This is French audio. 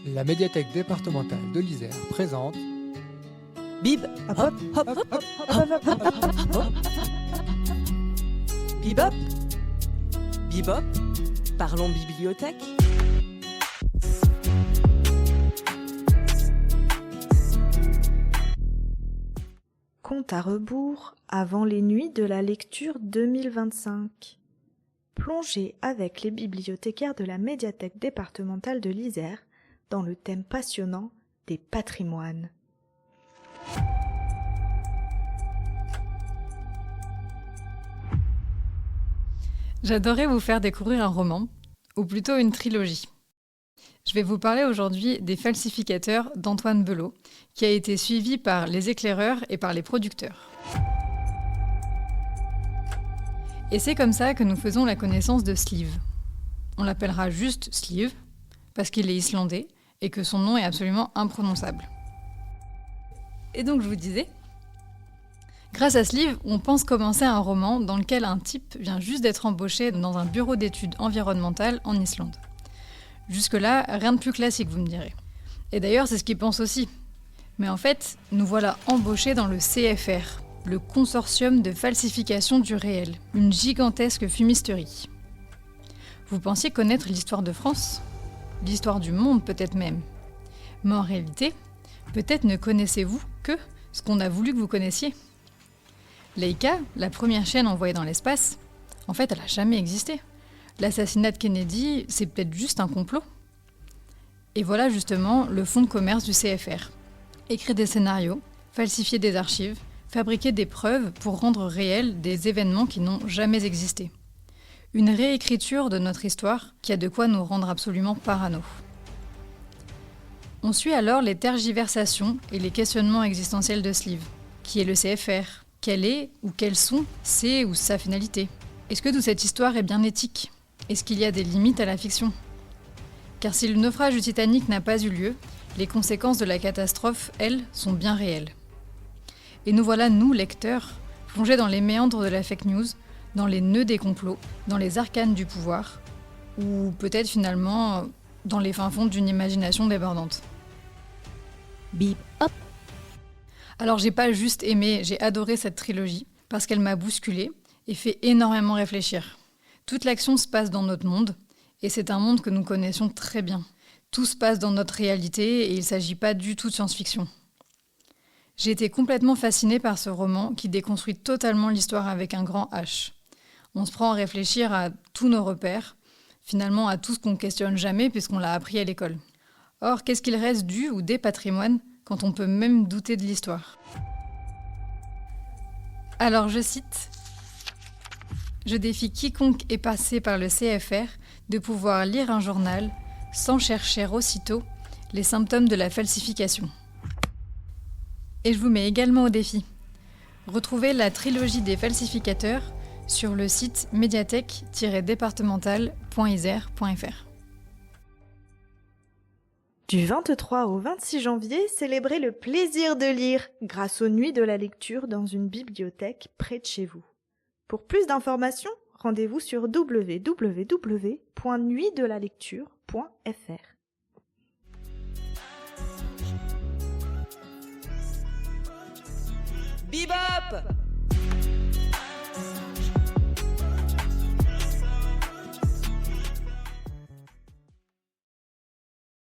La médiathèque départementale de l'Isère présente Bib, hop, hop, hop, hop, hop, hop, hop, hop, hop. Bibop, Bibop, parlons bibliothèque. Compte à rebours avant les nuits de la lecture 2025. Plongez avec les bibliothécaires de la médiathèque départementale de l'Isère dans le thème passionnant des patrimoines. J'adorais vous faire découvrir un roman, ou plutôt une trilogie. Je vais vous parler aujourd'hui des Falsificateurs d'Antoine Belot, qui a été suivi par les éclaireurs et par les producteurs. Et c'est comme ça que nous faisons la connaissance de Sleeve. On l'appellera juste Sleeve, parce qu'il est islandais et que son nom est absolument imprononçable. Et donc je vous disais, grâce à Sleeve, on pense commencer un roman dans lequel un type vient juste d'être embauché dans un bureau d'études environnementales en Islande. Jusque-là, rien de plus classique, vous me direz. Et d'ailleurs, c'est ce qu'il pense aussi. Mais en fait, nous voilà embauchés dans le CFR, le Consortium de falsification du réel, une gigantesque fumisterie. Vous pensiez connaître l'histoire de France ? L'histoire du monde peut-être même. Mais en réalité, peut-être ne connaissez-vous que ce qu'on a voulu que vous connaissiez. Laika, la première chaîne envoyée dans l'espace, en fait, elle n'a jamais existé. L'assassinat de Kennedy, c'est peut-être juste un complot. Et voilà justement le fonds de commerce du CFR. Écrire des scénarios, falsifier des archives, fabriquer des preuves pour rendre réels des événements qui n'ont jamais existé. Une réécriture de notre histoire qui a de quoi nous rendre absolument parano. On suit alors les tergiversations et les questionnements existentiels de Sleeve. Qui est le CFR ? Quelle est ou quelles sont ses ou sa finalité ? Est-ce que toute cette histoire est bien éthique ? Est-ce qu'il y a des limites à la fiction ? Car si le naufrage du Titanic n'a pas eu lieu, les conséquences de la catastrophe, elles, sont bien réelles. Et nous voilà, nous, lecteurs, plongés dans les méandres de la fake news, dans les nœuds des complots, dans les arcanes du pouvoir, ou peut-être finalement dans les fins fonds d'une imagination débordante. Bib, hop. Alors j'ai pas juste aimé, j'ai adoré cette trilogie, parce qu'elle m'a bousculée et fait énormément réfléchir. Toute l'action se passe dans notre monde, et c'est un monde que nous connaissions très bien. Tout se passe dans notre réalité, et il ne s'agit pas du tout de science-fiction. J'ai été complètement fascinée par ce roman qui déconstruit totalement l'histoire avec un grand H. On se prend à réfléchir à tous nos repères, finalement à tout ce qu'on ne questionne jamais puisqu'on l'a appris à l'école. Or, qu'est-ce qu'il reste du ou des patrimoines quand on peut même douter de l'histoire ? Alors je cite... Je défie quiconque est passé par le CFR de pouvoir lire un journal sans chercher aussitôt les symptômes de la falsification. Et je vous mets également au défi. Retrouvez la trilogie des falsificateurs sur le site médiathèque-départementale.isère.fr. Du 23 au 26 janvier, célébrez le plaisir de lire grâce aux nuits de la lecture dans une bibliothèque près de chez vous. Pour plus d'informations, rendez-vous sur www.nuitdelalecture.fr. Bibop.